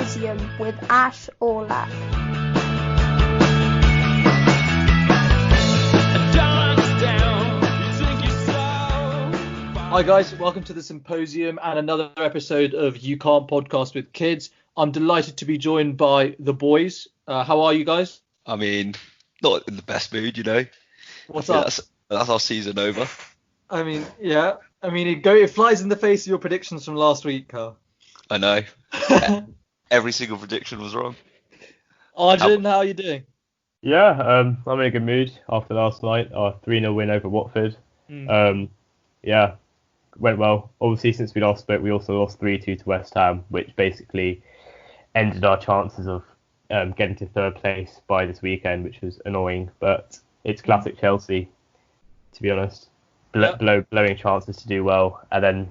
Symposium with Aulak. Hi guys, welcome to the Symposium and another episode of You Can't Podcast with Kids. I'm delighted to be joined by the boys. How are you guys? I mean, not in the best mood, you know. What's up? That's our season over. I mean, yeah. I mean, it flies in the face of your predictions from last week, Carl. I know. Every single prediction was wrong. Arjun, how are you doing? Yeah, I'm in a good mood after last night, our 3-0 win over Watford. Yeah, went well. Obviously, since we last spoke, we also lost 3-2 to West Ham, which basically ended our chances of getting to third place by this weekend, which was annoying. But it's classic Chelsea, to be honest. Blowing chances to do well, and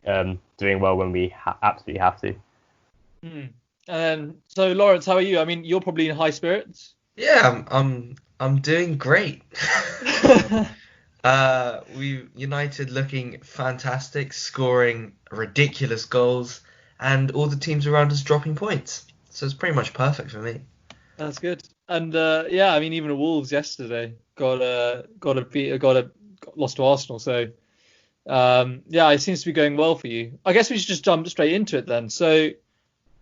then doing well when we absolutely have to. So, Lawrence, how are you? I mean, you're probably in high spirits. Yeah, I'm doing great. United looking fantastic, scoring ridiculous goals, and all the teams around us dropping points. So it's pretty much perfect for me. That's good. And I mean, even the Wolves yesterday lost to Arsenal. So it seems to be going well for you. I guess we should just jump straight into it then. So,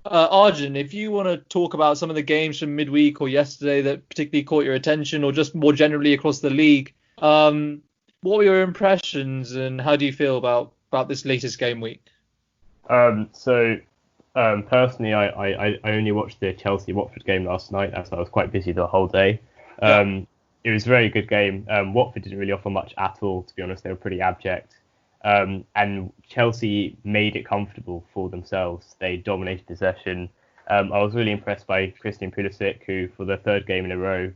Arjun, if you want to talk about some of the games from midweek or yesterday that particularly caught your attention, or just more generally across the league, what were your impressions and how do you feel about this latest game week? Personally, I only watched the Chelsea-Watford game last night as I was quite busy the whole day. It was a very good game. Watford didn't really offer much at all, to be honest. They were pretty abject. And Chelsea made it comfortable for themselves. They dominated possession. I was really impressed by Christian Pulisic, who for the third game in a row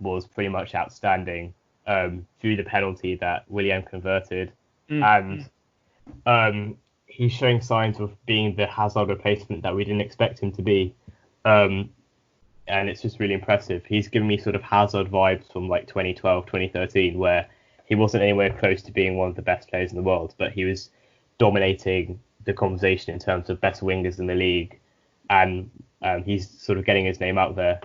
was pretty much outstanding through the penalty that Willian converted. And he's showing signs of being the Hazard replacement that we didn't expect him to be. And it's just really impressive. He's given me sort of Hazard vibes from like 2012, 2013, where he wasn't anywhere close to being one of the best players in the world, but he was dominating the conversation in terms of best wingers in the league, and he's sort of getting his name out there.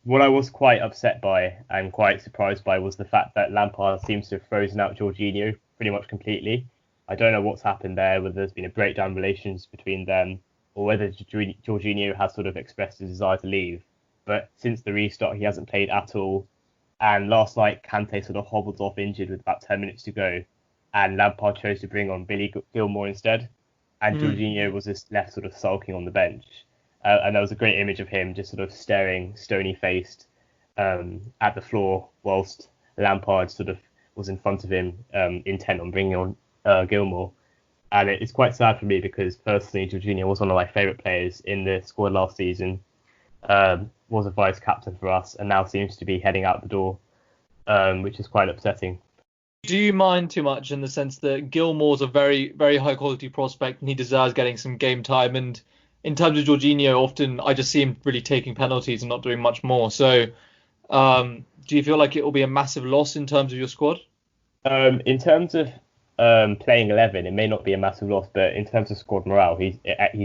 What I was quite upset by and quite surprised by was the fact that Lampard seems to have frozen out Jorginho pretty much completely. I don't know what's happened there, whether there's been a breakdown in relations between them, or whether Jorginho has sort of expressed his desire to leave. But since the restart, he hasn't played at all. And last night, Kante sort of hobbled off injured with about 10 minutes to go. And Lampard chose to bring on Billy Gilmour instead. And Jorginho was just left sort of sulking on the bench. And there was a great image of him just sort of staring stony-faced at the floor whilst Lampard sort of was in front of him, intent on bringing on Gilmour. And it's quite sad for me because personally, Jorginho was one of my favourite players in the squad last season. Was a vice captain for us and now seems to be heading out the door, which is quite upsetting. Do you mind too much in the sense that Gilmour's a very, very high quality prospect and he deserves getting some game time? And in terms of Jorginho, often I just see him really taking penalties and not doing much more. So do you feel like it will be a massive loss in terms of your squad? In terms of playing 11, it may not be a massive loss, but in terms of squad morale, he's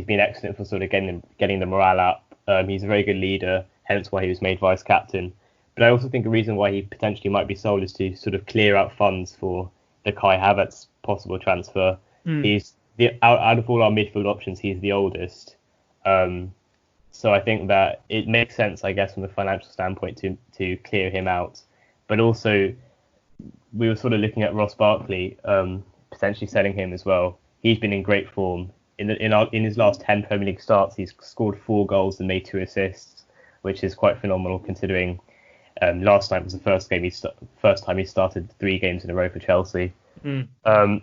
been excellent for sort of getting the morale up. He's a very good leader, hence why he was made vice captain. But I also think a reason why he potentially might be sold is to sort of clear out funds for the Kai Havertz possible transfer. He's out of all our midfield options, he's the oldest. So I think that it makes sense, I guess, from a financial standpoint to clear him out. But also, we were sort of looking at Ross Barkley, potentially selling him as well. He's been in great form. In his last 10 Premier League starts, he's scored 4 goals and made 2 assists, which is quite phenomenal considering last night was the first time he started 3 games in a row for Chelsea. But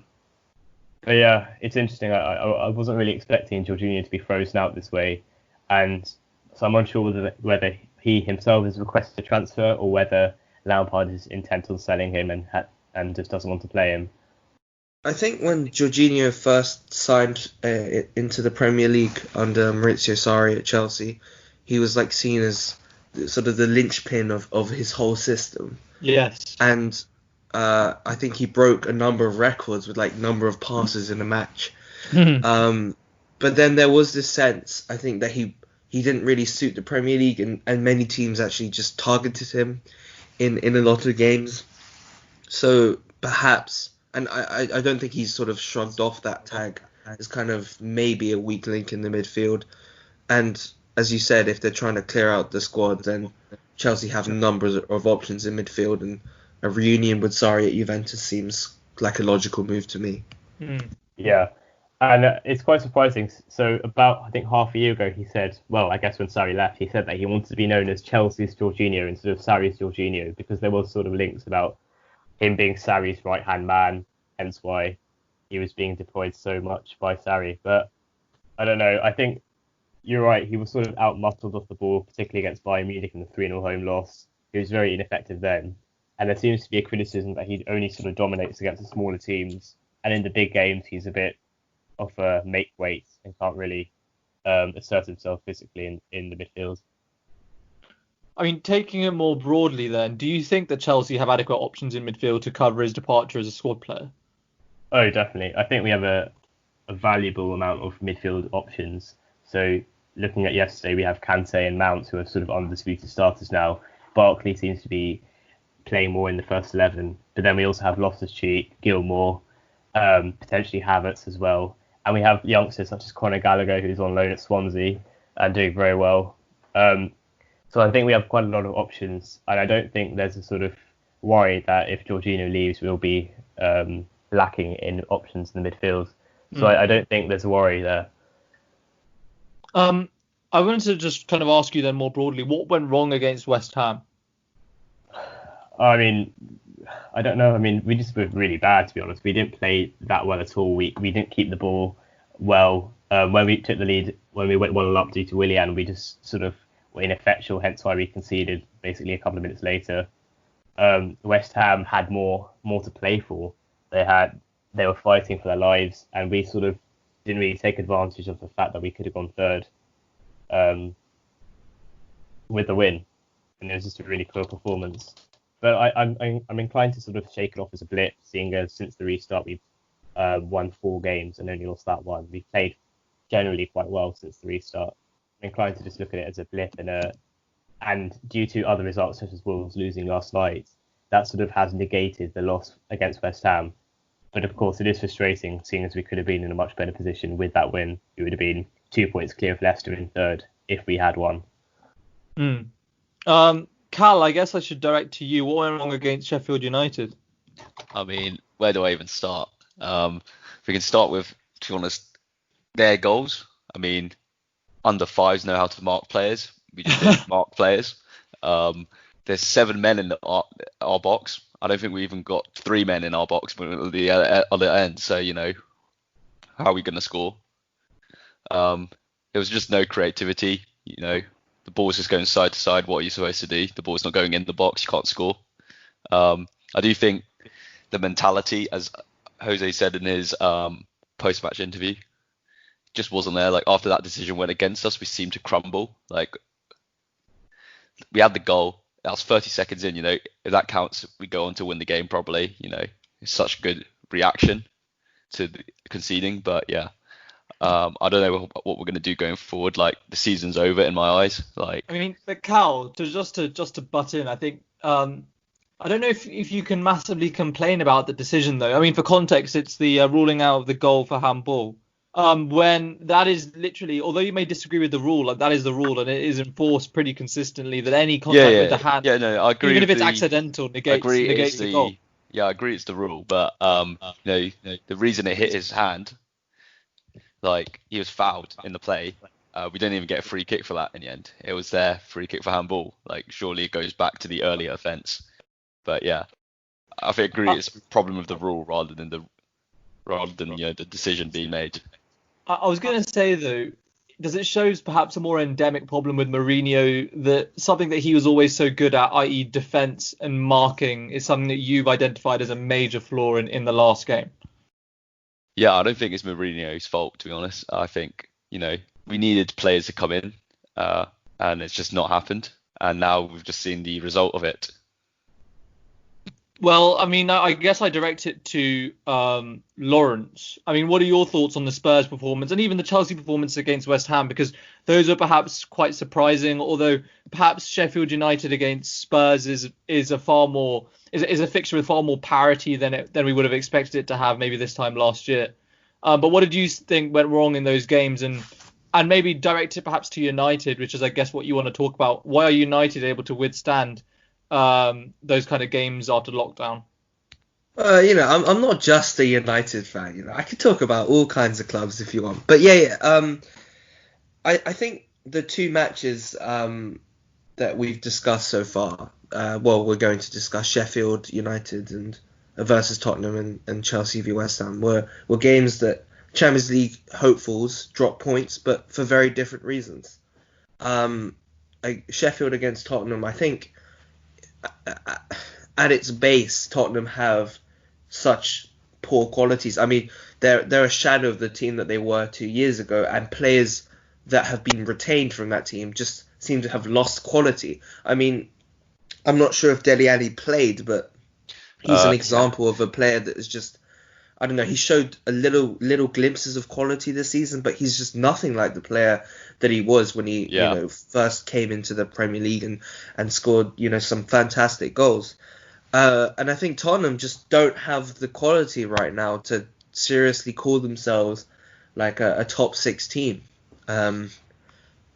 yeah, it's interesting. I wasn't really expecting Jorginho to be frozen out this way, and so I'm unsure whether he himself has requested a transfer or whether Lampard is intent on selling him and just doesn't want to play him. I think when Jorginho first signed into the Premier League under Maurizio Sarri at Chelsea, he was like seen as sort of the linchpin of his whole system. Yes. And I think he broke a number of records with like number of passes in a match. But then there was this sense, I think, that he didn't really suit the Premier League, and many teams actually just targeted him in a lot of games. So perhaps, and I don't think he's sort of shrugged off that tag as kind of maybe a weak link in the midfield. And as you said, if they're trying to clear out the squad, then Chelsea have numbers of options in midfield, and a reunion with Sarri at Juventus seems like a logical move to me. Yeah, and it's quite surprising. So about, I think, half a year ago, he said, well, I guess when Sarri left, he said that he wanted to be known as Chelsea's Jorginho instead of Sarri's Jorginho, because there was sort of links about him being Sarri's right-hand man, hence why he was being deployed so much by Sarri. But I don't know, I think you're right, he was sort of out-muscled off the ball, particularly against Bayern Munich in the 3-0 home loss. He was very ineffective then. And there seems to be a criticism that he only sort of dominates against the smaller teams. And in the big games, he's a bit of a make weight and can't really assert himself physically in the midfield. I mean, taking it more broadly then, do you think that Chelsea have adequate options in midfield to cover his departure as a squad player? Oh, definitely. I think we have a valuable amount of midfield options. So looking at yesterday, we have Kante and Mount, who are sort of undisputed starters now. Barkley seems to be playing more in the first 11. But then we also have Loftus-Cheek, Gilmour, potentially Havertz as well. And we have youngsters such as Conor Gallagher, who's on loan at Swansea and doing very well. So I think we have quite a lot of options. And I don't think there's a sort of worry that if Jorginho leaves, we'll be lacking in options in the midfield. So I don't think there's a worry there. I wanted to just kind of ask you then more broadly, what went wrong against West Ham? I mean, I don't know. I mean, we just were really bad, to be honest. We didn't play that well at all. We didn't keep the ball well. When we took the lead, when we went 1-0 up due to Willian, we just sort of were ineffectual, hence why we conceded basically a couple of minutes later. West Ham had more to play for. They were fighting for their lives, and we sort of didn't really take advantage of the fact that we could have gone third with the win, and it was just a really poor performance. But I'm inclined to sort of shake it off as a blip, seeing as since the restart we've won 4 games and only lost that one. We've played generally quite well since the restart. I'm inclined to just look at it as a blip, and due to other results such as Wolves losing last night, that sort of has negated the loss against West Ham. But of course, it is frustrating, seeing as we could have been in a much better position with that win. We would have been 2 points clear of Leicester in third if we had won. Cal, I guess I should direct to you. What went wrong against Sheffield United? I mean, where do I even start? If we can start with, to be honest, their goals. I mean, under fives know how to mark players. We just didn't mark players. There's 7 men in our box. I don't think we even got 3 men in our box at the other end. So, you know, how are we going to score? There was just no creativity. You know, the ball's just going side to side. What are you supposed to do? The ball's not going in the box. You can't score. I do think the mentality, as Jose said in his post-match interview, just wasn't there. Like, after that decision went against us, we seemed to crumble. Like, we had the goal. That was 30 seconds in, you know. If that counts, we go on to win the game probably. You know, it's such a good reaction to the conceding. But yeah, I don't know what we're going to do going forward. Like, the season's over in my eyes. Like, I mean, but Cal, just to butt in, I think I don't know if you can massively complain about the decision though. I mean, for context, it's the ruling out of the goal for handball. When that is literally, although you may disagree with the rule, like, that is the rule, and it is enforced pretty consistently that any contact with the hand, I agree. Even if it's accidental, negates the goal. Yeah, I agree it's the rule, but you know, the reason it hit his hand, like, he was fouled in the play. We didn't even get a free kick for that in the end. It was their free kick for handball. Like, surely it goes back to the earlier offence. But yeah, I think I agree it's a problem with the rule rather than you know, the decision being made. I was going to say, though, does it show perhaps a more endemic problem with Mourinho, that something that he was always so good at, i.e. defence and marking, is something that you've identified as a major flaw in the last game? Yeah, I don't think it's Mourinho's fault, to be honest. I think, you know, we needed players to come in, and it's just not happened. And now we've just seen the result of it. Well, I mean, I guess I direct it to Lawrence. I mean, what are your thoughts on the Spurs performance and even the Chelsea performance against West Ham? Because those are perhaps quite surprising, although perhaps Sheffield United against Spurs is a far more is a fixture with far more parity than we would have expected it to have maybe this time last year. But what did you think went wrong in those games, and maybe direct it perhaps to United, which is I guess what you want to talk about. Why are United able to withstand those kind of games after lockdown? I'm not just a United fan. I could talk about all kinds of clubs if you want. But yeah. I think the two matches that we've discussed so far, we're going to discuss Sheffield United and versus Tottenham and Chelsea v West Ham were games that Champions League hopefuls dropped points, but for very different reasons. Sheffield against Tottenham, I think at its base, Tottenham have such poor qualities. I mean, they're a shadow of the team that they were 2 years ago, and players that have been retained from that team just seem to have lost quality. I mean, I'm not sure if Dele Alli played, but he's an example of a player that is just, I don't know, he showed a little glimpses of quality this season, but he's just nothing like the player that he was when he first came into the Premier League and scored some fantastic goals. And I think Tottenham just don't have the quality right now to seriously call themselves like a top 6 team,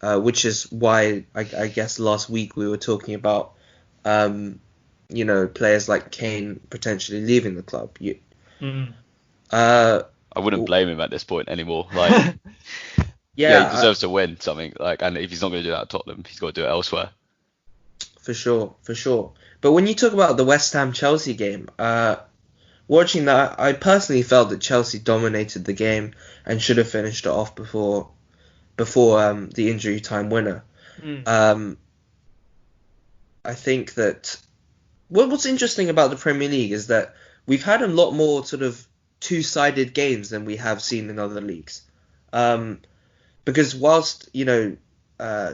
which is why I guess last week we were talking about players like Kane potentially leaving the club. I wouldn't blame him at this point anymore. Like, he deserves to win something. Like, and if he's not going to do that at Tottenham, he's got to do it elsewhere. For sure. But when you talk about the West Ham Chelsea game, watching that, I personally felt that Chelsea dominated the game and should have finished it off before the injury time winner. I think that what's interesting about the Premier League is that we've had a lot more sort of two-sided games than we have seen in other leagues. Because whilst,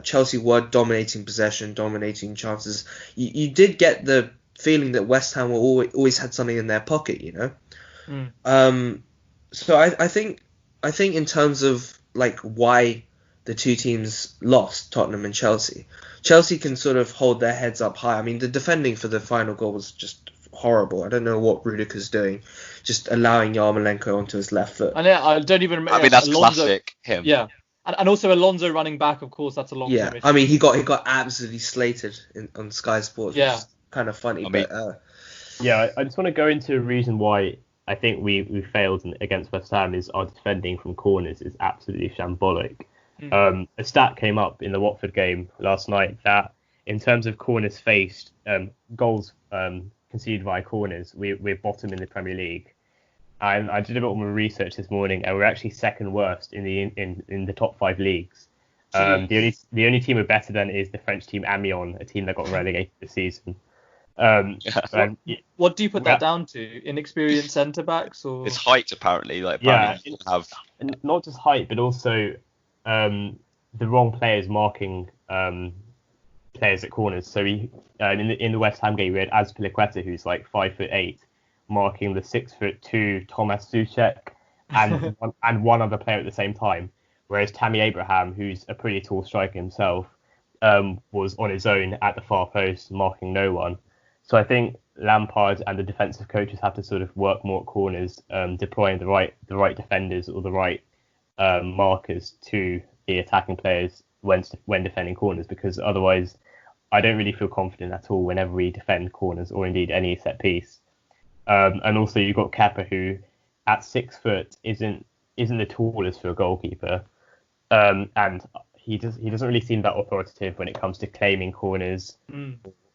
Chelsea were dominating possession, dominating chances, you did get the feeling that West Ham were always had something in their pocket, So I think in terms of like why the two teams lost, Tottenham and Chelsea can sort of hold their heads up high. I mean, the defending for the final goal was just horrible. I don't know what Rudiger's doing, just allowing Yarmolenko onto his left foot. And I don't even remember. I mean, that's classic him. Yeah. And also Alonso running back, of course, that's a long-term issue. I mean, he got absolutely slated on Sky Sports, which is kind of funny. I just want to go into a reason why I think we failed against West Ham is our defending from corners is absolutely shambolic. A stat came up in the Watford game last night that in terms of corners faced, goals conceded via corners, we're bottom in the Premier League. And I did a bit more research this morning, and we're actually second worst in the top 5 leagues. The only team we're better than is the French team Amiens, a team that got relegated this season. What do you put that down to? Inexperienced centre backs, or it's height apparently? Not just height, but also the wrong players marking players at corners. So in the West Ham game, we had Azpilicueta, who's like 5'8", marking the 6'2" Thomas Soucek and one other player at the same time, whereas Tammy Abraham, who's a pretty tall striker himself, was on his own at the far post marking no one. So I think Lampard and the defensive coaches have to sort of work more at corners, deploying the right defenders or the right markers to the attacking players when defending corners, because otherwise I don't really feel confident at all whenever we defend corners or indeed any set piece. And also you've got Kepa, who at 6 foot isn't the tallest for a goalkeeper, and he doesn't really seem that authoritative when it comes to claiming corners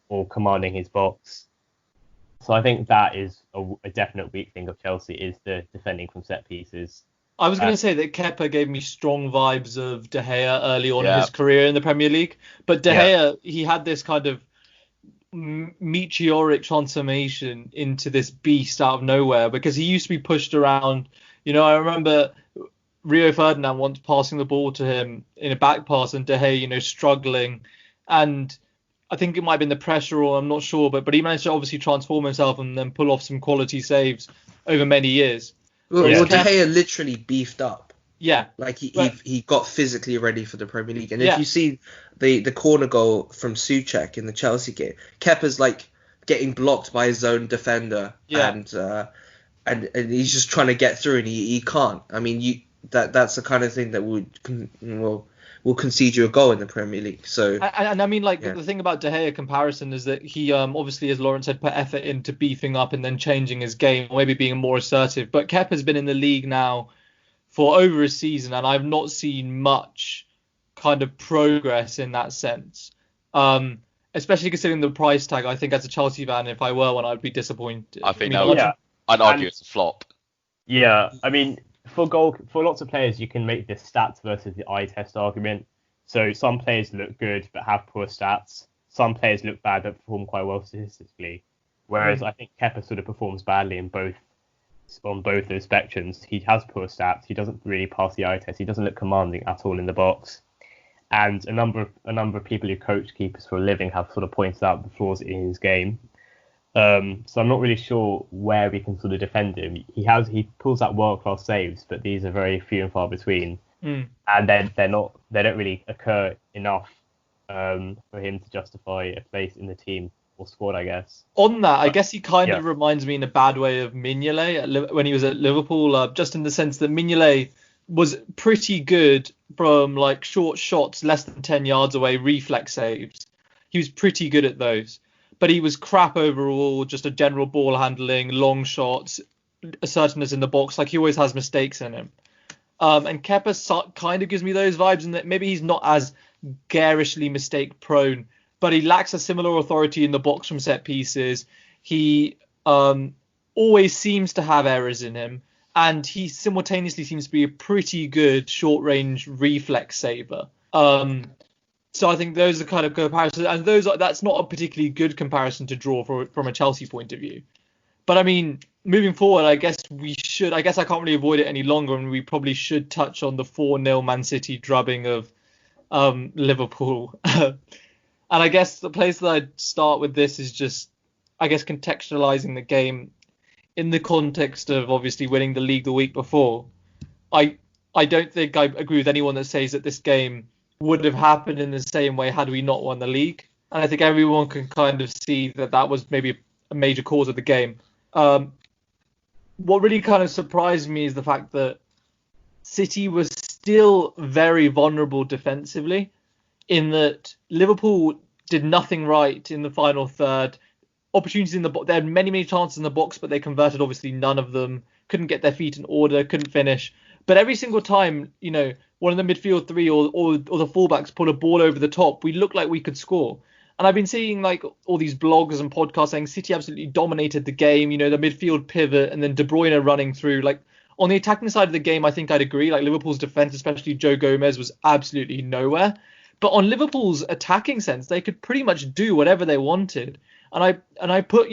or commanding his box. So I think that is a definite weak thing of Chelsea, is the defending from set pieces. I was going to say that Kepa gave me strong vibes of De Gea early on in his career in the Premier League, but De Gea, he had this kind of meteoric transformation into this beast out of nowhere, because he used to be pushed around. I remember Rio Ferdinand once passing the ball to him in a back pass and De Gea, struggling, and I think it might have been the pressure, or I'm not sure, but he managed to obviously transform himself and then pull off some quality saves over many years. Well, De Kepa- Gea literally beefed up. Yeah, Like but- he got physically ready for the Premier League. And Yeah. if you see the corner goal from Souček in the Chelsea game, Kepa's like getting blocked by his own defender, Yeah. and he's just trying to get through, and he can't. I mean, that's the kind of thing that will concede you a goal in the Premier League. So And I mean, like, Yeah. the thing about De Gea comparison is that he obviously, as Lawrence said, put effort into beefing up and then changing his game, maybe being more assertive. But Kepa's been in the league now for over a season, and I've not seen much kind of progress in that sense. Especially considering the price tag. I think as a Chelsea fan, if I were one, I'd be disappointed. I think Arjun- Yeah. I'd argue And- it's a flop. Yeah, I mean, for lots of players, you can make this stats versus the eye test argument. So some players look good but have poor stats. Some players look bad but perform quite well statistically. Whereas I think Kepa sort of performs badly on both those spectrums. He has poor stats. He doesn't really pass the eye test. He doesn't look commanding at all in the box. And a number of people who coach keepers for a living have sort of pointed out the flaws in his game. So I'm not really sure where we can sort of defend him. He pulls out world class saves, but these are very few and far between, and then they don't really occur enough for him to justify a place in the team or squad, I guess. On that, I guess he kind Yeah. of reminds me in a bad way of Mignolet when he was at Liverpool, just in the sense that Mignolet was pretty good from like short shots, less than 10 yards away, reflex saves. He was pretty good at those. But he was crap overall, just a general ball handling, long shots, assertiveness in the box. Like, he always has mistakes in him. And Kepa kind of gives me those vibes in that maybe he's not as garishly mistake prone, but he lacks a similar authority in the box from set pieces. He always seems to have errors in him, and he simultaneously seems to be a pretty good short range reflex saver. So I think those are kind of comparisons, and that's not a particularly good comparison to draw from a Chelsea point of view. But I mean, moving forward, I guess I can't really avoid it any longer, and we probably should touch on the 4-0 Man City drubbing of Liverpool. And I guess the place that I'd start with this is just, I guess, contextualizing the game in the context of obviously winning the league the week before. I don't think I agree with anyone that says that this game would have happened in the same way had we not won the league. And I think everyone can kind of see that was maybe a major cause of the game. What really kind of surprised me is the fact that City was still very vulnerable defensively, in that Liverpool did nothing right in the final third. Opportunities in the box, they had many chances in the box, but they converted obviously none of them. Couldn't get their feet in order, couldn't finish. But every single time, one of the midfield three or the fullbacks put a ball over the top, we looked like we could score. And I've been seeing like all these blogs and podcasts saying City absolutely dominated the game, the midfield pivot and then De Bruyne running through. Like, on the attacking side of the game, I think I'd agree. Like, Liverpool's defense, especially Joe Gomez, was absolutely nowhere. But on Liverpool's attacking sense, they could pretty much do whatever they wanted. And I put,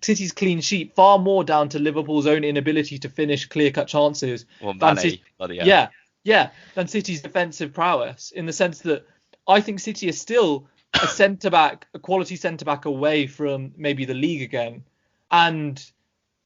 City's clean sheet far more down to Liverpool's own inability to finish clear-cut chances. Well, than Mane, bloody hell. than City's defensive prowess, in the sense that I think City is still a quality centre-back away from maybe the league again. And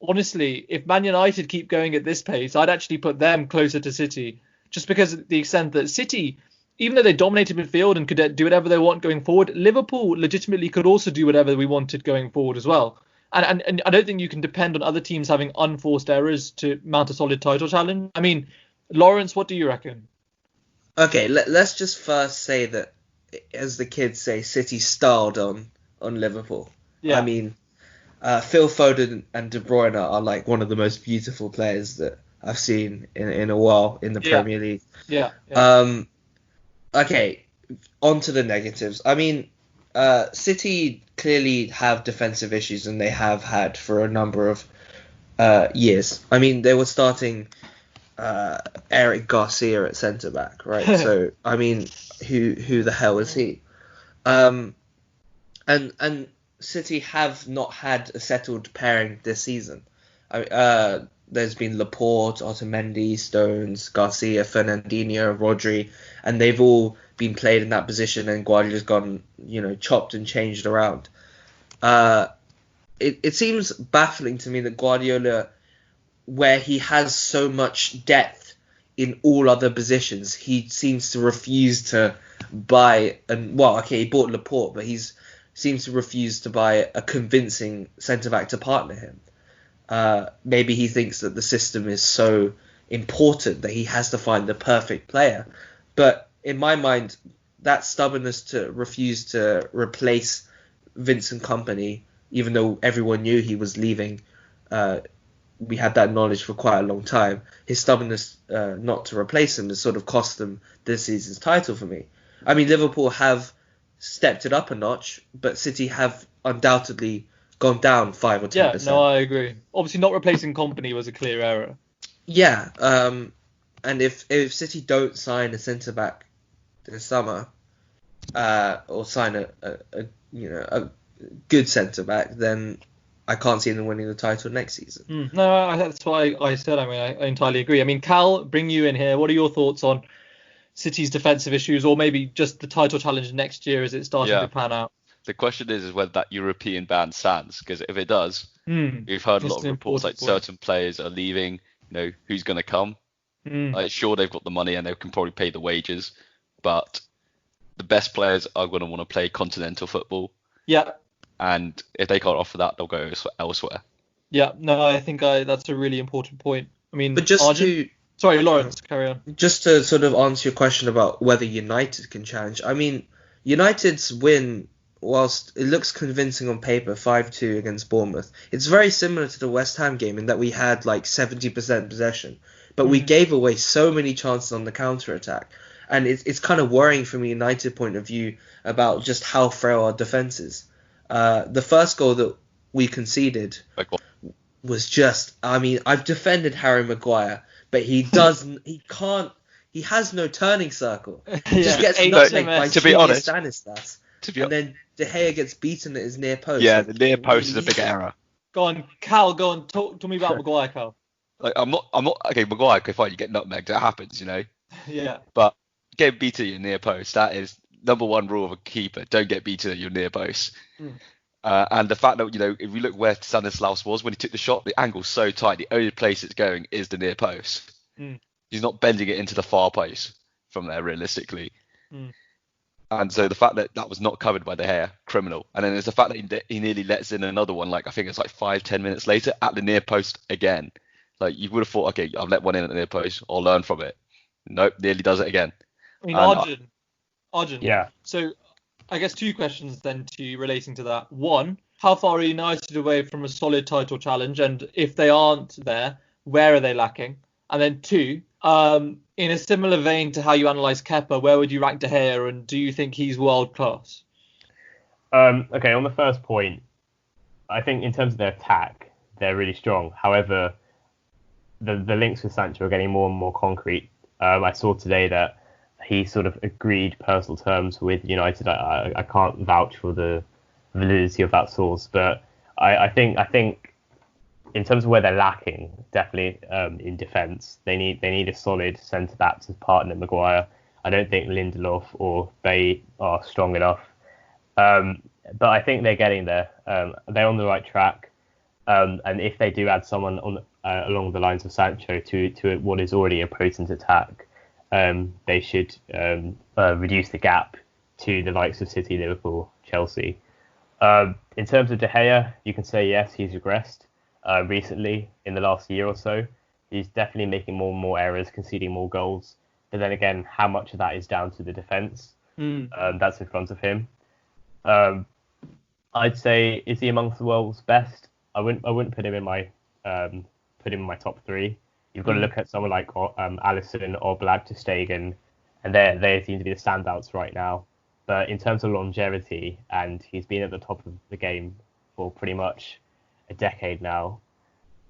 honestly, if Man United keep going at this pace, I'd actually put them closer to City, just because of the extent that City, even though they dominated midfield and could do whatever they want going forward, Liverpool legitimately could also do whatever we wanted going forward as well. And I don't think you can depend on other teams having unforced errors to mount a solid title challenge. I mean, Lawrence, what do you reckon? Okay, let's just first say that, as the kids say, City styled on Liverpool. Yeah. I mean, Phil Foden and De Bruyne are like one of the most beautiful players that I've seen in a while in the Premier League. Yeah. Okay, on to the negatives. I mean, City clearly have defensive issues, and they have had for a number of years. I mean, they were starting Eric Garcia at centre back, right? So I mean, who the hell is he? And City have not had a settled pairing this season. there's been Laporte, Otamendi, Stones, Garcia, Fernandinho, Rodri, and they've all been played in that position, and Guardiola's gone, chopped and changed around. It seems baffling to me that Guardiola, where he has so much depth in all other positions, he seems to refuse to buy, he bought Laporte, but seems to refuse to buy a convincing centre-back to partner him. Maybe he thinks that the system is so important that he has to find the perfect player. But in my mind, that stubbornness to refuse to replace Vincent Kompany, even though everyone knew he was leaving, we had that knowledge for quite a long time. His stubbornness not to replace him has sort of cost them this season's title for me. I mean, Liverpool have stepped it up a notch, but City have undoubtedly gone down 5 or 10%. Yeah, no, I agree. Obviously, not replacing Kompany was a clear error. Yeah, and if City don't sign a centre back this summer, or sign a good centre back, then I can't see them winning the title next season. No, that's why I said. I mean, I entirely agree. I mean, Cal, bring you in here. What are your thoughts on City's defensive issues, or maybe just the title challenge next year as it's starting to pan out? The question is whether that European ban stands, because if it does, we've heard a lot of reports like certain players are leaving. Who's going to come? Sure, they've got the money and they can probably pay the wages, but the best players are going to want to play continental football. Yeah. And if they can't offer that, they'll go elsewhere. Yeah, no, I think that's a really important point. I mean, but just Arjun? Sorry, Lawrence, carry on. Just to sort of answer your question about whether United can challenge, I mean, United's win, whilst it looks convincing on paper, 5-2 against Bournemouth, it's very similar to the West Ham game in that we had like 70% possession, but we gave away so many chances on the counter-attack. And it's kind of worrying from a United point of view about just how frail our defence is. The first goal that we conceded was just, I mean, I've defended Harry Maguire, but he has no turning circle. He just gets nutmegged by Stanislas. And then De Gea gets beaten at his near post. Yeah, the near post is a big error. Go on, Cal, talk to me about Maguire, Cal. I'm not, okay, Maguire, okay, fine, you get nutmegged, that happens, Yeah. But getting beaten at your near post, that is number one rule of a keeper, don't get beaten at your near post. And the fact that, if we look where Stanislas was when he took the shot, the angle's so tight, the only place it's going is the near post. He's not bending it into the far post from there, realistically. And so the fact that was not covered by De Gea, criminal. And then there's the fact that he nearly lets in another one, like I think it's like 5-10 minutes later, at the near post again. Like you would have thought, okay, I've let one in at the near post, I'll learn from it. Nope, nearly does it again. I mean, Arjun. Yeah. So I guess two questions then to you relating to that. One, how far are United away from a solid title challenge? And if they aren't there, where are they lacking? And then two, in a similar vein to how you analyse Kepa, where would you rank De Gea, and do you think he's world class? Okay, on the first point, I think in terms of their attack, they're really strong. However, the links with Sancho are getting more and more concrete. I saw today that he sort of agreed personal terms with United. I can't vouch for the validity of that source, but I think in terms of where they're lacking, definitely in defence, they need a solid centre back to partner Maguire. I don't think Lindelof or Bay are strong enough, but I think they're getting there. They're on the right track, and if they do add someone on along the lines of Sancho to what is already a potent attack, they should reduce the gap to the likes of City, Liverpool, Chelsea. In terms of De Gea, you can say yes, he's regressed recently in the last year or so. He's definitely making more and more errors, conceding more goals. But then again, how much of that is down to the defence? That's in front of him. I'd say, is he amongst the world's best? I wouldn't put him in my top three. You've got to look at someone like Alisson, Oblak, Ter Stegen, and they seem to be the standouts right now. But in terms of longevity, and he's been at the top of the game for pretty much a decade now,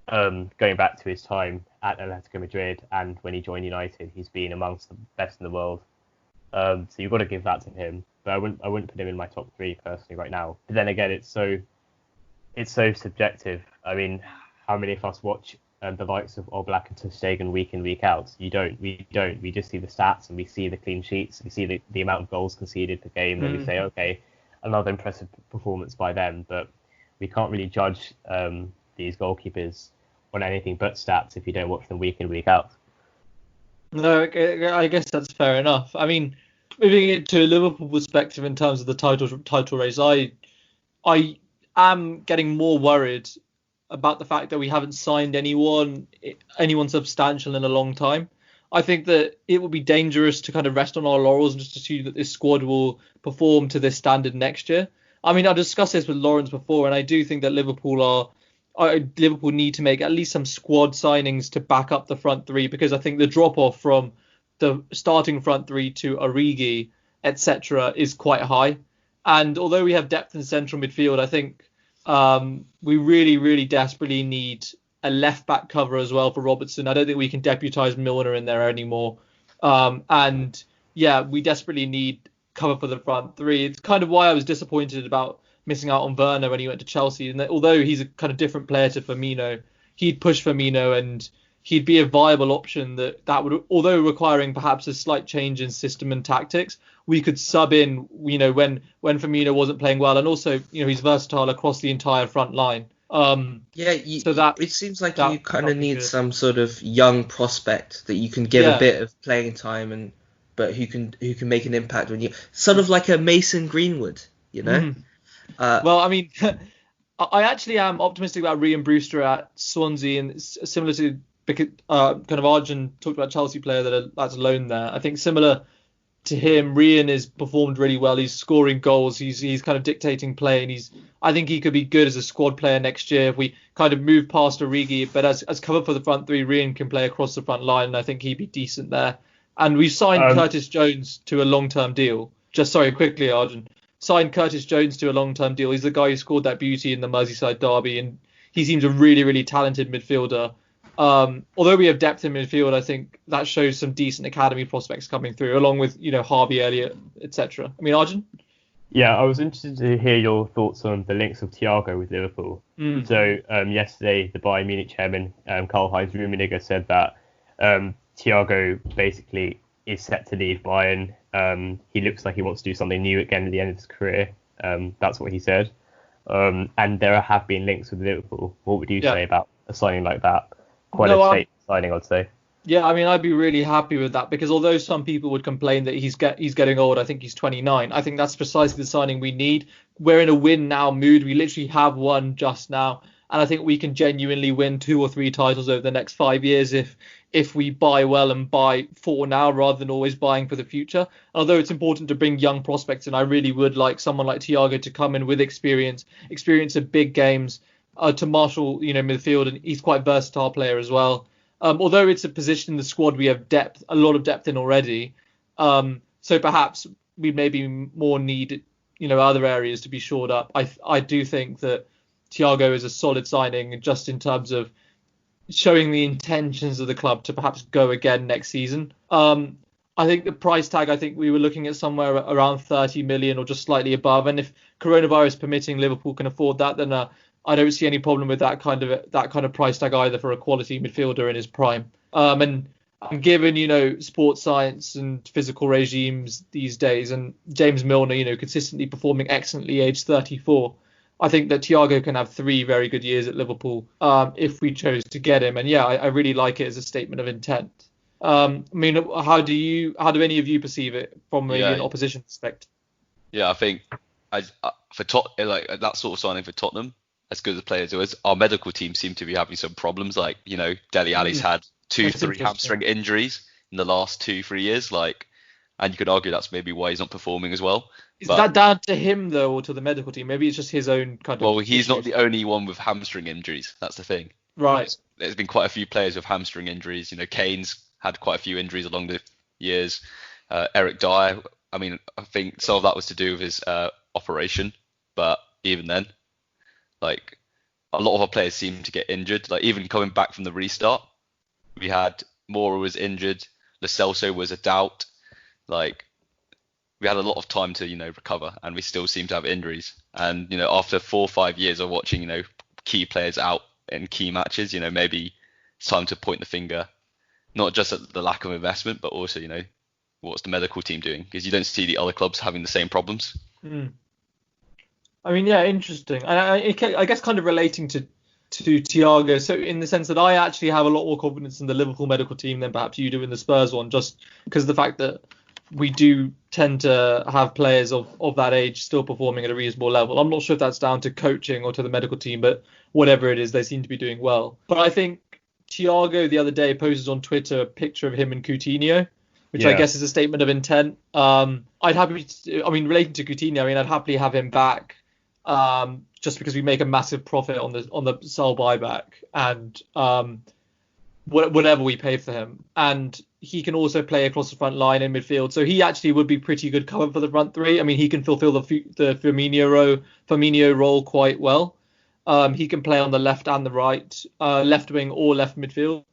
going back to his time at Atletico Madrid and when he joined United, he's been amongst the best in the world. So you've got to give that to him. But I wouldn't put him in my top three personally right now. But then again, it's so subjective. I mean, how many of us watch the likes of Oblak and Ter Stegen week in, week out. We don't. We just see the stats and we see the clean sheets. We see the amount of goals conceded per game, and we say, okay, another impressive performance by them. But we can't really judge these goalkeepers on anything but stats if you don't watch them week in, week out. No, I guess that's fair enough. I mean, moving into a Liverpool perspective in terms of the title race, I am getting more worried about the fact that we haven't signed anyone substantial in a long time. I think that it would be dangerous to kind of rest on our laurels and just assume that this squad will perform to this standard next year. I mean, I discussed this with Lawrence before, and I do think that Liverpool need to make at least some squad signings to back up the front three, because I think the drop off from the starting front three to Origi, etc., is quite high. And although we have depth in central midfield, I think we really, really desperately need a left back cover as well for Robertson. I don't think we can deputise Milner in there anymore. And yeah, we desperately need cover for the front three. It's kind of why I was disappointed about missing out on Werner when he went to Chelsea. And that, although he's a kind of different player to Firmino, he'd push Firmino and he'd be a viable option that would, although requiring perhaps a slight change in system and tactics, we could sub in, when Firmino wasn't playing well, and also, he's versatile across the entire front line. It seems like you kind of need some sort of young prospect that you can give a bit of playing time, but who can make an impact when you sort of like a Mason Greenwood, Well, I mean, I actually am optimistic about Ryan Brewster at Swansea, and similar to kind of Arjun talked about Chelsea player that's alone there. I think similar to him, Ryan has performed really well. He's scoring goals. He's kind of dictating play, and I think he could be good as a squad player next year if we kind of move past Origi. But as cover for the front three, Ryan can play across the front line, and I think he'd be decent there. And we've signed Curtis Jones to a long-term deal. Quickly, Arjun. Signed Curtis Jones to a long-term deal. He's the guy who scored that beauty in the Merseyside derby, and he seems a really, really talented midfielder. Although we have depth in midfield, I think that shows some decent academy prospects coming through, along with Harvey Elliott, etc. I mean, Arjun? Yeah, I was interested to hear your thoughts on the links of Thiago with Liverpool. So yesterday, the Bayern Munich chairman, Karl-Heinz Rummenigge, said that Thiago basically is set to leave Bayern. He looks like he wants to do something new again at the end of his career. That's what he said. And there have been links with Liverpool. What would you say about a signing like that? Quite a safe signing, I'd say. Yeah, I mean, I'd be really happy with that, because although some people would complain that he's getting old, I think he's 29. I think that's precisely the signing we need. We're in a win now mood. We literally have won just now, and I think we can genuinely win 2 or 3 titles over the next 5 years if we buy well and buy for now rather than always buying for the future. And although it's important to bring young prospects in, I really would like someone like Thiago to come in with experience of big games, to marshal midfield, and he's quite a versatile player as well. Although it's a position in the squad we have a lot of depth in already, so perhaps we maybe more need other areas to be shored up. I do think that Thiago is a solid signing, just in terms of showing the intentions of the club to perhaps go again next season. I think the price tag, we were looking at somewhere around 30 million or just slightly above, and if coronavirus permitting, Liverpool can afford that, then I don't see any problem with that kind of price tag either for a quality midfielder in his prime. And given sports science and physical regimes these days, and James Milner consistently performing excellently, aged 34, I think that Thiago can have 3 very good years at Liverpool if we chose to get him. And yeah, I really like it as a statement of intent. I mean, how do any of you perceive it from an opposition perspective? Yeah, I think for that sort of signing for Tottenham, as good as the players is, our medical team seem to be having some problems. Like, Dele Alli's had 2-3 hamstring injuries in the last 2-3 years. And you could argue that's maybe why he's not performing as well. Is that down to him though, or to the medical team? Maybe it's just his own kind of. Well, he's not the only one with hamstring injuries. That's the thing. Right. There's been quite a few players with hamstring injuries. Kane's had quite a few injuries along the years. Eric Dyer. I mean, I think some of that was to do with his operation, but even then, a lot of our players seem to get injured. Even coming back from the restart, we had Moura was injured, Lo Celso was a doubt. We had a lot of time to recover, and we still seem to have injuries. And after 4 or 5 years of watching key players out in key matches, maybe it's time to point the finger, not just at the lack of investment, but also, what's the medical team doing? Because you don't see the other clubs having the same problems. I mean, yeah, interesting. And I guess kind of relating to Thiago, so in the sense that I actually have a lot more confidence in the Liverpool medical team than perhaps you do in the Spurs one, just because of the fact that we do tend to have players of that age still performing at a reasonable level. I'm not sure if that's down to coaching or to the medical team, but whatever it is, they seem to be doing well. But I think Thiago the other day posted on Twitter a picture of him and Coutinho, which I guess is a relating to Coutinho, I'd happily have him back, just because we make a massive profit on the sell buyback and whatever we pay for him, and he can also play across the front line in midfield, so he actually would be pretty good cover for the front three. I mean, he can fulfill the Firmino role quite well. He can play on the left and the right, left wing or left midfield.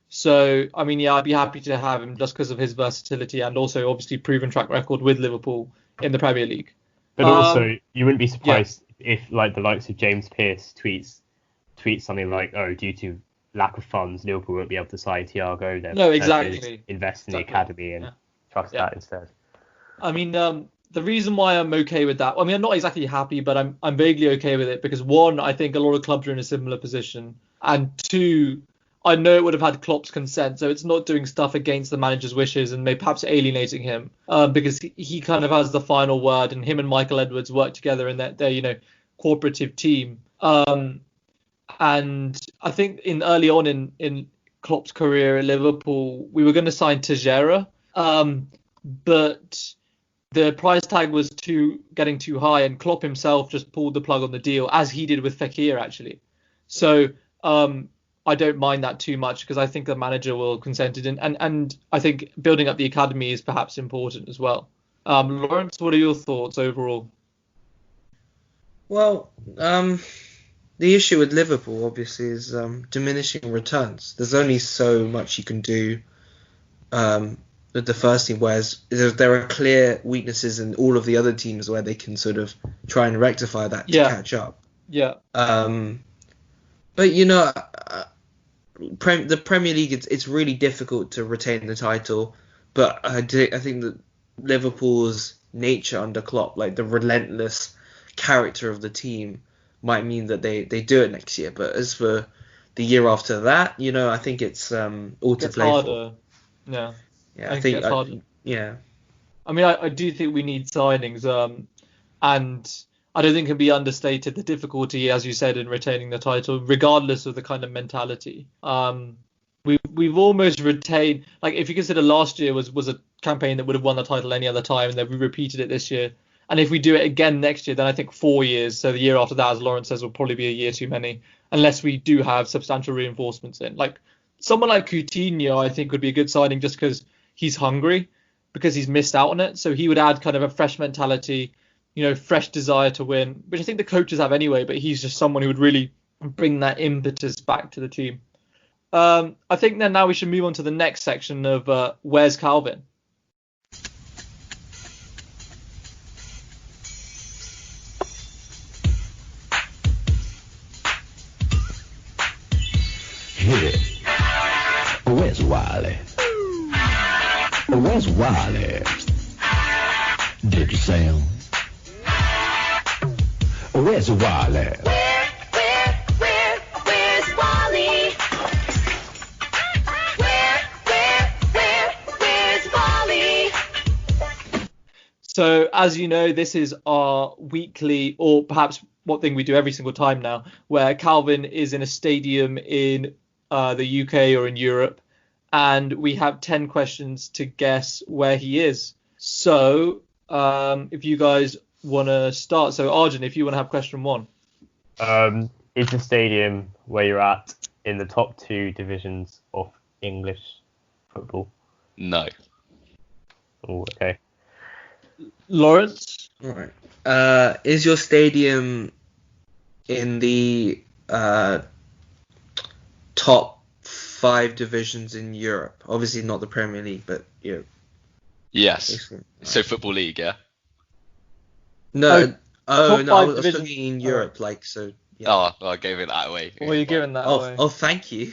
So I mean, yeah, I'd be happy to have him just because of his versatility and also obviously proven track record with Liverpool in the Premier League. But also, you wouldn't be surprised if like the likes of James Pearce tweets something like, "Oh, due to lack of funds, Liverpool won't be able to sign Thiago." No, exactly. Invest in the academy and trust that instead. I mean, the reason why I'm okay with that, I'm not exactly happy, but I'm vaguely okay with it because one, I think a lot of clubs are in a similar position, and two, I know it would have had Klopp's consent, so it's not doing stuff against the manager's wishes and maybe perhaps alienating him, because he kind of has the final word, and him and Michael Edwards work together in their cooperative team. And I think early on in Klopp's career at Liverpool, we were going to sign Tejera, but the price tag was getting too high, and Klopp himself just pulled the plug on the deal, as he did with Fekir actually. So I don't mind that too much because I think the manager will consent it, and I think building up the academy is perhaps important as well. Lawrence, what are your thoughts overall? Well, the issue with Liverpool obviously is diminishing returns. There's only so much you can do with the first team, whereas there are clear weaknesses in all of the other teams where they can sort of try and rectify that to catch up. Yeah. But the Premier League, it's really difficult to retain the title. But I think that Liverpool's nature under Klopp, like the relentless character of the team, might mean that they do it next year. But as for the year after that, I think it's all to play harder. for. Yeah. Yeah, I think. I mean, I do think we need signings, and I don't think it can be understated the difficulty, as you said, in retaining the title, regardless of the kind of mentality. We've almost retained, like if you consider last year was a campaign that would have won the title any other time, and then we repeated it this year. And if we do it again next year, then I think 4 years. So the year after that, as Lawrence says, will probably be a year too many, unless we do have substantial reinforcements in. Like someone like Coutinho, I think would be a good signing just because he's hungry, because he's missed out on it. So he would add kind of a fresh mentality, fresh desire to win, which I think the coaches have anyway. But he's just someone who would really bring that impetus back to the team. I think then now we should move on to the next section of where's Calvin? Where's Wiley? Where's Wiley? Did you say him? Where's Wiley? Where's Wally? Where's Wally? So, as you know, this is our weekly, or perhaps what thing we do every single time now, where Calvin is in a stadium in the UK or in Europe, and we have 10 questions to guess where he is. So, if you guys want to start, so Arjun, if you want to have question one. Is the stadium where you're at in the top 2 divisions of English football? No. Oh, okay. Lawrence? All right. Is your stadium in the top 5 divisions in Europe? Obviously not the Premier League, but Europe. Yes. So Football League, yeah? No. top No, I five was divisions. looking in Europe, like so Yeah. Oh, I gave it that away. Or are you giving that Oh, away? oh, thank you.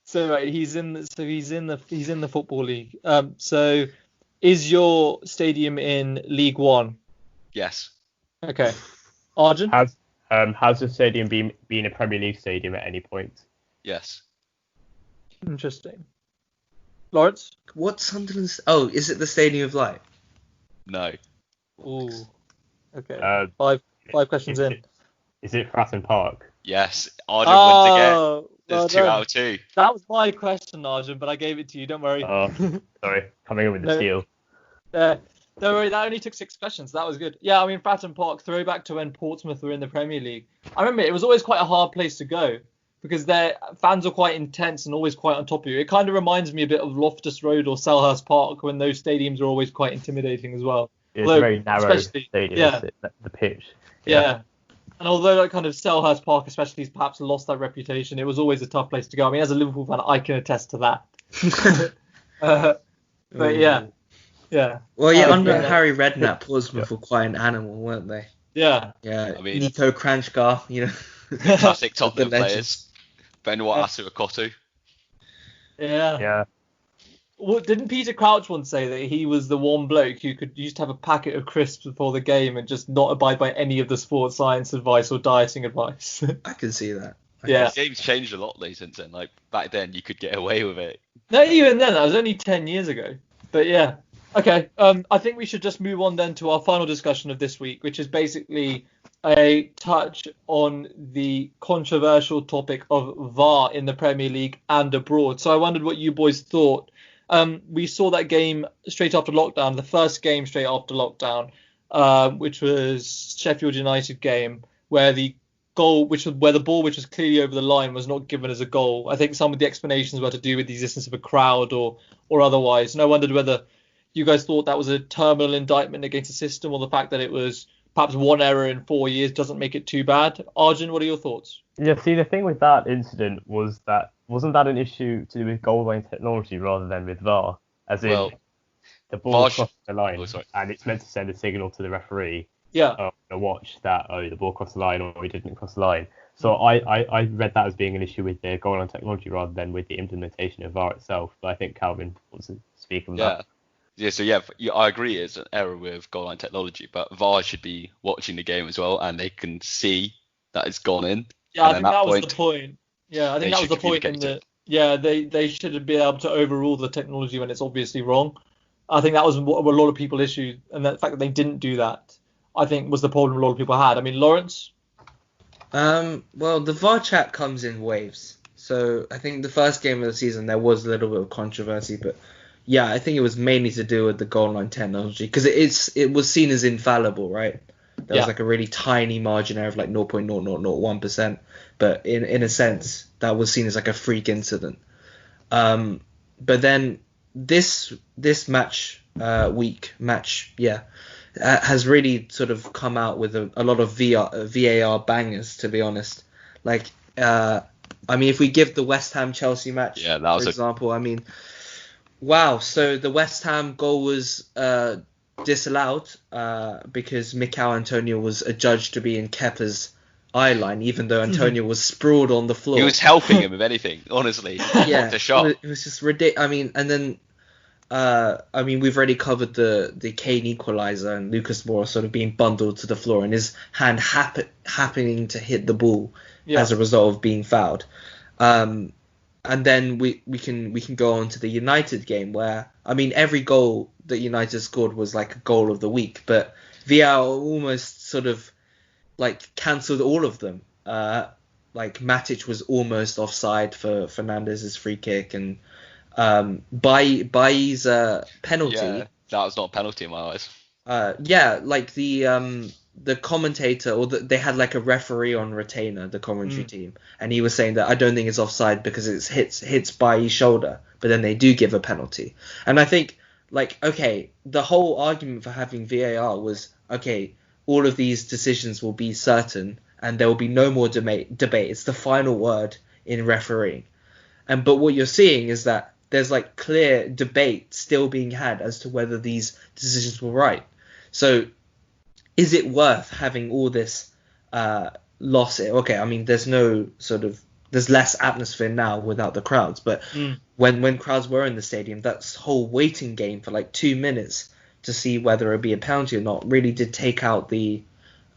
So right, he's in the football league. So is your stadium in League One? Yes. Okay. Arjun? Has the stadium been a Premier League stadium at any point? Yes. Interesting. Lawrence? What's Sunderland's? Oh, is it the Stadium of Light? No. Ooh. Okay. Uh, Five questions is in. Is it Fratton Park? Yes. Arjun wins again. Oh, There's well 2 done. out of 2. That was my question, Arjun, but I gave it to you. Don't worry. Oh, sorry, coming in with the No. steal. Don't worry, that only took 6 questions. That was good. Yeah, I mean, Fratton Park, throwback to when Portsmouth were in the Premier League. I remember it was always quite a hard place to go because their fans are quite intense and always quite on top of you. It kind of reminds me a bit of Loftus Road or Selhurst Park when those stadiums are always quite intimidating as well. It's Although, a very narrow especially- stadium, yeah. isn't it? The pitch. Yeah. And although that kind of Selhurst Park especially has perhaps lost that reputation, it was always a tough place to go. I mean, as a Liverpool fan, I can attest to that. But yeah. Well, yeah, Oh, under yeah. Harry Redknapp, Portsmouth were quite an animal, weren't they? Yeah. Yeah, I mean- Nico Kranjčar, you know. Classic Tottenham The legend. players. Benoit Asuakotu. Yeah. Yeah. Well, didn't Peter Crouch once say that he was the one bloke who could used to have a packet of crisps before the game and just not abide by any of the sports science advice or dieting advice? I can see that. Yeah. The game's changed a lot since then. Like back then, you could get away with it. No, even then, that was only 10 years ago. But yeah. Okay. I think we should just move on then to our final discussion of this week, which is basically a touch on the controversial topic of VAR in the Premier League and abroad. So I wondered what you boys thought. We saw that game straight after lockdown, the first game straight after lockdown, which was Sheffield United game, where the goal, where the ball, which was clearly over the line, was not given as a goal. I think some of the explanations were to do with the existence of a crowd or otherwise. And I wondered whether you guys thought that was a terminal indictment against the system, or the fact that it was perhaps one error in 4 years doesn't make it too bad. Arjun, what are your thoughts? Yeah, see, the thing with that incident was that wasn't that an issue to do with goal line technology rather than with VAR? As in, Well, the ball VAR crossed the line, Oh, sorry. and it's meant to send a signal to the referee Yeah. to watch that, the ball crossed the line or it didn't cross the line. So I read that as being an issue with the goal line technology rather than with the implementation of VAR itself. But I think Calvin wants to speak on that. I agree it's an error with goal line technology, but VAR should be watching the game as well, and they can see that it's gone in. Yeah, I And think at that that was point, the point. Yeah, I think they that was should the point in communicate the they should be able to overrule the technology when it's obviously wrong. I think that was what a lot of people issued, and the fact that they didn't do that, I think, was the problem a lot of people had. I mean, Lawrence? Well, the VAR chat comes in waves. So I think the first game of the season there was a little bit of controversy, but yeah, I think it was mainly to do with the goal line technology because it was seen as infallible, right? There was like a really tiny margin error of like 0.0001%, but in a sense that was seen as like a freak incident. But then this match has really sort of come out with a lot of VAR bangers, to be honest. Like, I mean, if we give the West Ham Chelsea match, Yeah, that was for example, I mean, wow. So the West Ham goal was disallowed because Mikel Antonio was adjudged to be in Kepa's eye line, even though Antonio was sprawled on the floor. he was helping him with anything, honestly. Yeah, What a shot. it was just ridiculous. I mean, and then we've already covered the Kane equalizer and Lucas Moura sort of being bundled to the floor and his hand happening to hit the ball as a result of being fouled. And then we can go on to the United game where, I mean, every goal that United scored was like a goal of the week, but VAR almost sort of like cancelled all of them. Like Matic was almost offside for Fernandez's free kick, and Bailly's penalty. Yeah, that was not a penalty in my eyes. Like the commentator they had like a referee on retainer, the commentary team, and he was saying that I don't think it's offside because it hits Bailly's shoulder, but then they do give a penalty. And I think, like, okay, the whole argument for having VAR was, okay, all of these decisions will be certain and there will be no more debate. It's the final word in refereeing. But what you're seeing is that there's like clear debate still being had as to whether these decisions were right. So is it worth having all this loss. Okay, I mean, there's less atmosphere now without the crowds, but when crowds were in the stadium, that whole waiting game for like 2 minutes to see whether it'd be a penalty or not really did take out the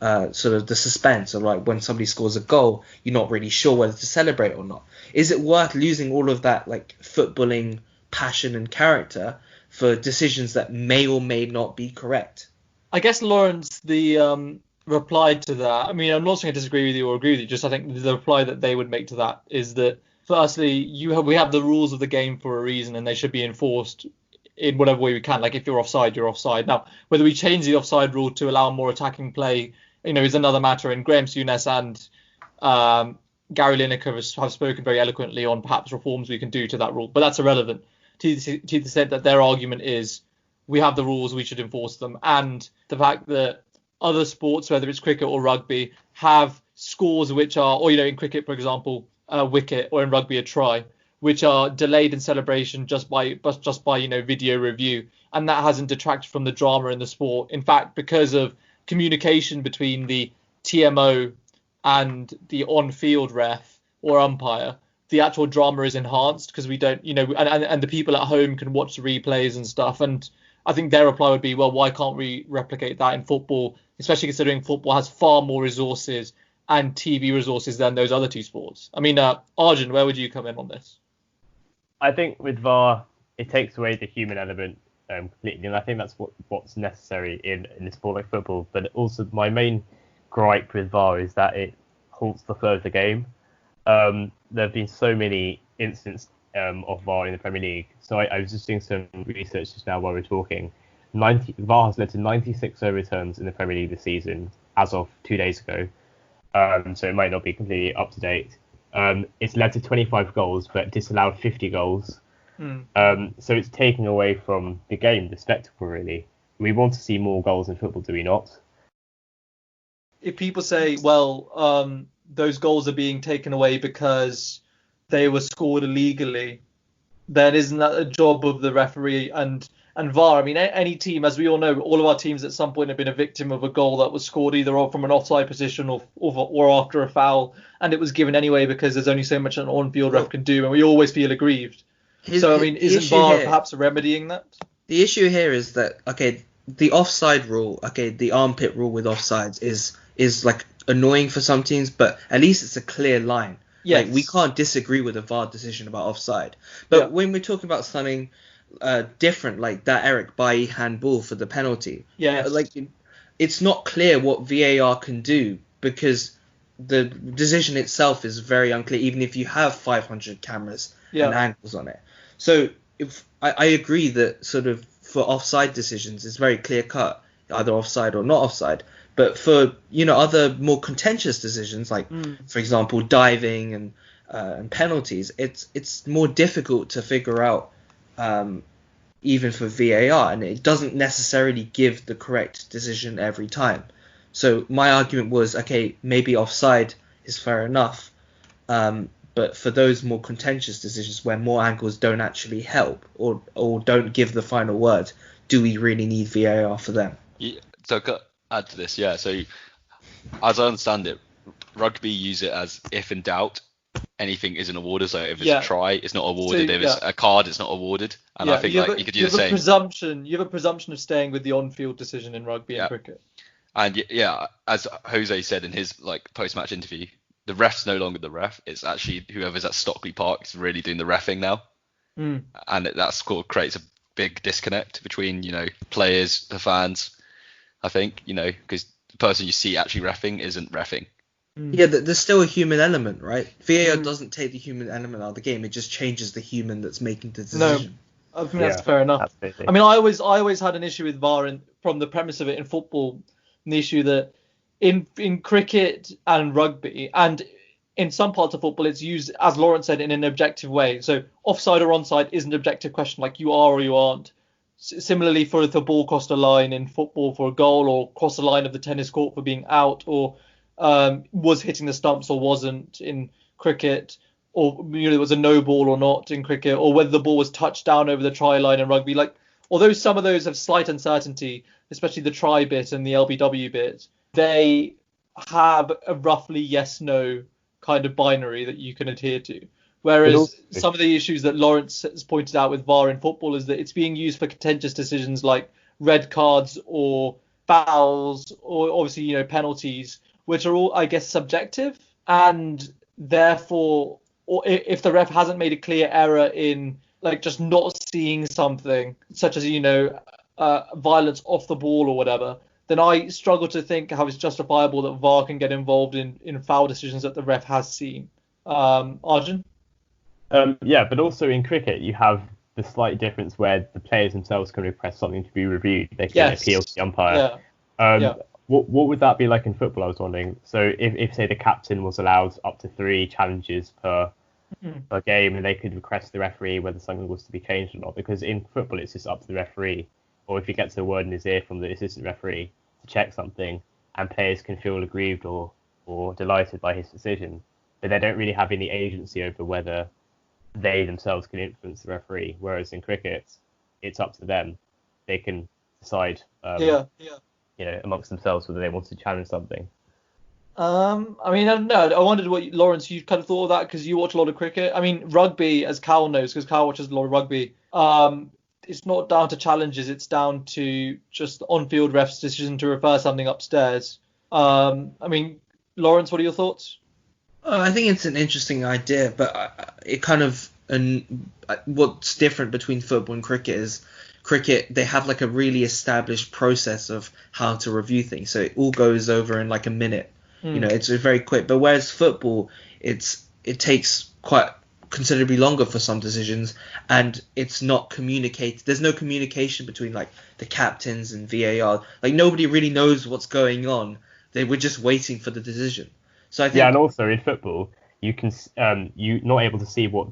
sort of the suspense of like when somebody scores a goal, you're not really sure whether to celebrate or not. Is it worth losing all of that like footballing passion and character for decisions that may or may not be correct? I guess Lawrence, the replied to that. I mean, I'm not going to disagree with you or agree with you. Just I think the reply that they would make to that is that firstly, we have the rules of the game for a reason, and they should be enforced in whatever way we can. Like if you're offside, you're offside. Now, whether we change the offside rule to allow more attacking play, is another matter. And Graham Souness and Gary Lineker have spoken very eloquently on perhaps reforms we can do to that rule, but that's irrelevant to the extent that their argument is we have the rules, we should enforce them, and the fact that other sports, whether it's cricket or rugby, have scores which are, or in cricket, for example, a wicket, or in rugby, a try, which are delayed in celebration just by video review, and that hasn't detracted from the drama in the sport. In fact, because of communication between the TMO and the on-field ref or umpire, the actual drama is enhanced because we don't, and the people at home can watch the replays and stuff. And I think their reply would be, well, why can't we replicate that in football, especially considering football has far more resources and TV resources than those other two sports? I mean, Arjun, where would you come in on this? I think with VAR, it takes away the human element completely, and I think that's what's necessary in a sport like football. But also, my main gripe with VAR is that it halts the flow of the game. There have been so many instances of VAR in the Premier League. So I was just doing some research just now while we were talking. VAR has led to 96 overturns in the Premier League this season, as of 2 days ago. So it might not be completely up to date. It's led to 25 goals, but disallowed 50 goals. So it's taking away from the game, the spectacle, really. We want to see more goals in football, do we not? If people say, well, those goals are being taken away because they were scored illegally, then isn't that a job of the referee and VAR? I mean, any team, as we all know, all of our teams at some point have been a victim of a goal that was scored either from an offside position or after a foul, and it was given anyway because there's only so much an on-field ref can do, and we always feel aggrieved. So, I mean, isn't VAR perhaps remedying that? The issue here is that, the offside rule, the armpit rule with offsides is like annoying for some teams, but at least it's a clear line. Yes. Like, we can't disagree with a VAR decision about offside. But when we're talking about something different, like that Eric Bailly handball for the penalty, it's not clear what VAR can do because the decision itself is very unclear, even if you have 500 cameras and angles on it. So if I agree that sort of for offside decisions, it's very clear cut, either offside or not offside. But for other more contentious decisions, like for example diving and penalties, it's more difficult to figure out, even for VAR, and it doesn't necessarily give the correct decision every time. So my argument was, maybe offside is fair enough, but for those more contentious decisions where more angles don't actually help or don't give the final word, do we really need VAR for them? Yeah, so add to this, so as I understand it, rugby use it as if in doubt anything isn't awarded. So if it's a try, it's not awarded. If it's a card, it's not awarded. And I think you could do the same. You have a presumption of staying with the on-field decision in rugby and cricket. And as Jose said in his post-match interview, the ref's no longer the ref. It's actually whoever's at Stockley Park is really doing the reffing now, and that creates a big disconnect between players, the fans. I think because the person you see actually reffing isn't reffing. Yeah, there's still a human element, right? VAR doesn't take the human element out of the game. It just changes the human that's making the decision. No, I think that's fair enough. Absolutely. I mean, I always had an issue with VAR from the premise of it in football, and the issue that in cricket and rugby and in some parts of football, it's used, as Lawrence said, in an objective way. So offside or onside is an objective question, like you are or you aren't. Similarly, for if the ball crossed a line in football for a goal, or crossed the line of the tennis court for being out, or was hitting the stumps or wasn't in cricket, or there was a no ball or not in cricket, or whether the ball was touched down over the try line in rugby. Although some of those have slight uncertainty, especially the try bit and the LBW bit, they have a roughly yes/no kind of binary that you can adhere to. But Whereas also- some of the issues that Lawrence has pointed out with VAR in football is that it's being used for contentious decisions like red cards or fouls or obviously penalties, which are all, I guess, subjective, and therefore, or if the ref hasn't made a clear error in like just not seeing something, such as violence off the ball or whatever, then I struggle to think how it's justifiable that VAR can get involved in foul decisions that the ref has seen. Arjun? Yeah, but also in cricket, you have the slight difference where the players themselves can request something to be reviewed. They can appeal to the umpire. Yeah. What would that be like in football? I was wondering. So if say the captain was allowed up to 3 challenges per game, and they could request the referee whether something was to be changed or not, because in football it's just up to the referee, or if he gets a word in his ear from the assistant referee to check something, and players can feel aggrieved or delighted by his decision, but they don't really have any agency over whether they themselves can influence the referee. Whereas in cricket, it's up to them. They can decide, amongst themselves whether they want to challenge something. I mean, I don't know. I wondered what Lawrence, you kind of thought of that because you watch a lot of cricket. I mean, rugby, as Cal knows, because Cal watches a lot of rugby. It's not down to challenges. It's down to just on-field ref's decision to refer something upstairs. I mean, Lawrence, what are your thoughts? I think it's an interesting idea, but it kind of what's different between football and cricket is cricket, they have like a really established process of how to review things, so it all goes over in like a minute. It's very quick. But whereas football, it takes quite considerably longer for some decisions, and it's not communicated. There's no communication between like the captains and VAR. Like nobody really knows what's going on. They were just waiting for the decision. So I think, and also in football, you can you're not able to see what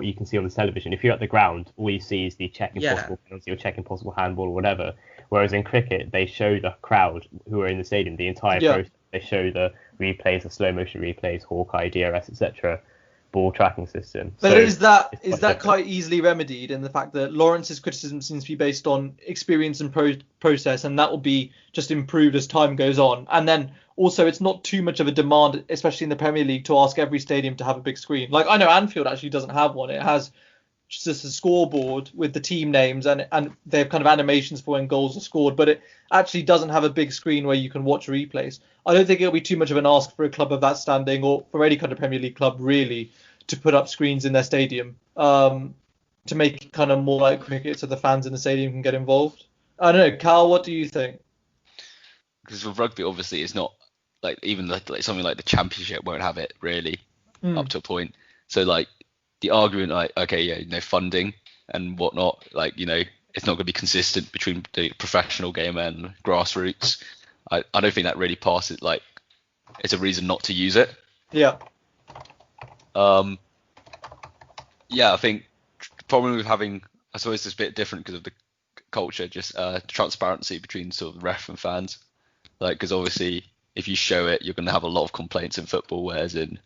you can see on the television. If you're at the ground, all you see is the checking possible penalty or checking possible handball or whatever. Whereas in cricket, they show the crowd who are in the stadium the entire process. They show the replays, the slow motion replays, Hawkeye, DRS, etc. Ball tracking system. But So is that different. quite easily remedied in the fact that Lawrence's criticism seems to be based on experience and process, and that will be just improved as time goes on. And then also, it's not too much of a demand, especially in the Premier League, to ask every stadium to have a big screen. Like I know Anfield actually doesn't have one. It has just a scoreboard with the team names, and they have kind of animations for when goals are scored, but it actually doesn't have a big screen where you can watch replays. I don't think it'll be too much of an ask for a club of that standing, or for any kind of Premier League club really, to put up screens in their stadium to make it kind of more like cricket, so the fans in the stadium can get involved. I don't know, Carl, what do you think? Because with rugby, obviously, it's not like even like something like the Championship won't have it really up to a point. So like the argument, like okay, funding and whatnot, like it's not going to be consistent between the professional game and grassroots. I don't think that really passes. Like it's a reason not to use it. Yeah. I think the problem with having, I suppose it's a bit different because of the culture, just transparency between sort of ref and fans. Like, because obviously if you show it, you're going to have a lot of complaints in football, whereas in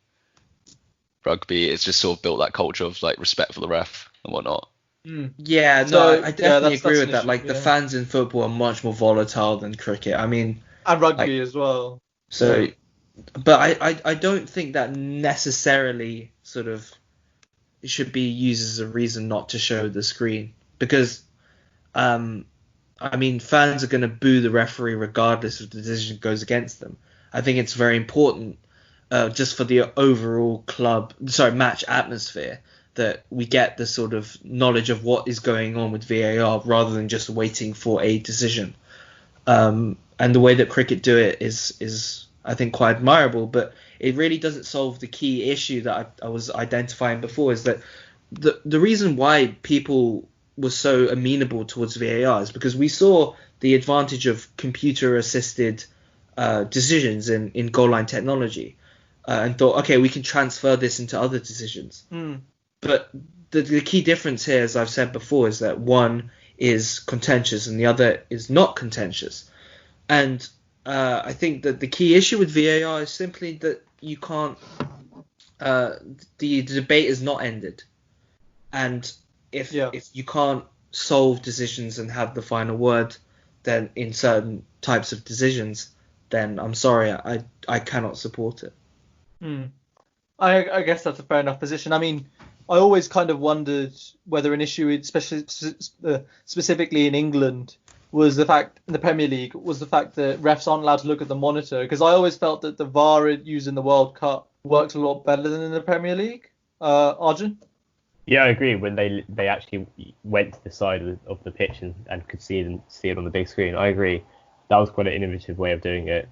rugby, it's just sort of built that culture of like respect for the ref and whatnot. Yeah, So, I definitely that's agree an with that. issue, Like the yeah. fans in football are much more volatile than cricket. I mean, And rugby as well. so, but I don't think that necessarily sort of should be used as a reason not to show the screen, because I mean, fans are going to boo the referee regardless if the decision goes against them. I think it's very important just for the overall match atmosphere that we get the sort of knowledge of what is going on with VAR rather than just waiting for a decision. And the way that cricket do it is I think quite admirable, but it really doesn't solve the key issue that I was identifying before, is that the reason why people were so amenable towards VAR is because we saw the advantage of computer-assisted decisions in goal line technology and thought, okay, we can transfer this into other decisions. But the key difference here, as I've said before, is that one is contentious and the other is not contentious. And I think that the key issue with VAR is simply that you can't the debate is not ended. And if you can't solve decisions and have the final word, then in certain types of decisions, then I'm sorry, I cannot support it. I guess that's a fair enough position. I mean, I always kind of wondered whether an issue, especially specifically in England, was the fact in the Premier League was the fact that refs aren't allowed to look at the monitor, because I always felt that the VAR used in the World Cup worked a lot better than in the Premier League. Arjun? Yeah, I agree. When they actually went to the side of the pitch and could see it on the big screen, I agree. That was quite an innovative way of doing it.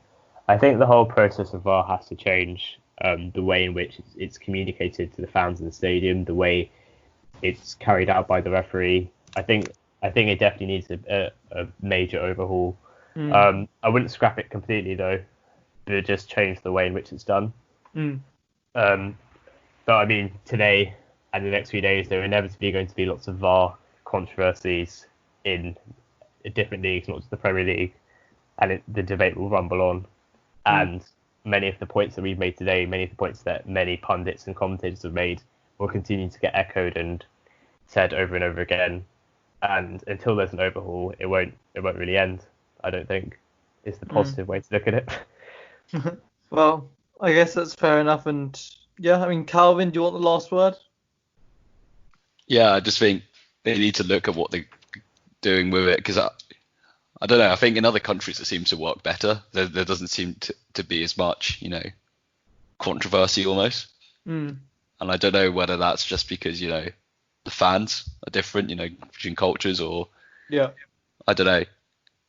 I think the whole process of VAR has to change. The way in which it's communicated to the fans in the stadium, the way it's carried out by the referee. I think it definitely needs a major overhaul. I wouldn't scrap it completely though, but just change the way in which it's done. But I mean, today and the next few days, there are inevitably going to be lots of VAR controversies in different leagues, not just the Premier League, and the debate will rumble on. And many of the points that we've made today, many of the points that many pundits and commentators have made, will continue to get echoed and said over and over again. And until there's an overhaul, it won't really end. I don't think is the positive way to look at it. Well, I guess that's fair enough. And yeah, I mean, Calvin, do you want the last word? Yeah, I just think they need to look at what they're doing with it, because I don't know. I think in other countries it seems to work better. There doesn't seem to be as much, controversy almost. And I don't know whether that's just because, the fans are different, between cultures, or I don't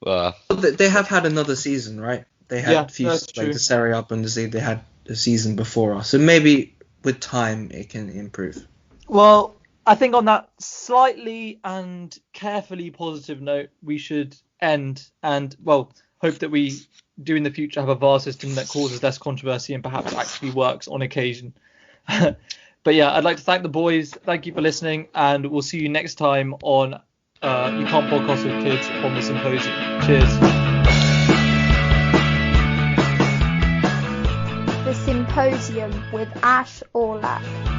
know. They have had another season, right? They had few the Serie A Bundesliga. They had a season before us, so maybe with time it can improve. Well, I think on that slightly and carefully positive note, we should end and, well, hope that we do in the future have a VAR system that causes less controversy and perhaps actually works on occasion. But yeah, I'd like to thank the boys. Thank you for listening, and we'll see you next time on You Can't Podcast with Kids on the Symposium. Cheers. The Symposium with Ash Aulak.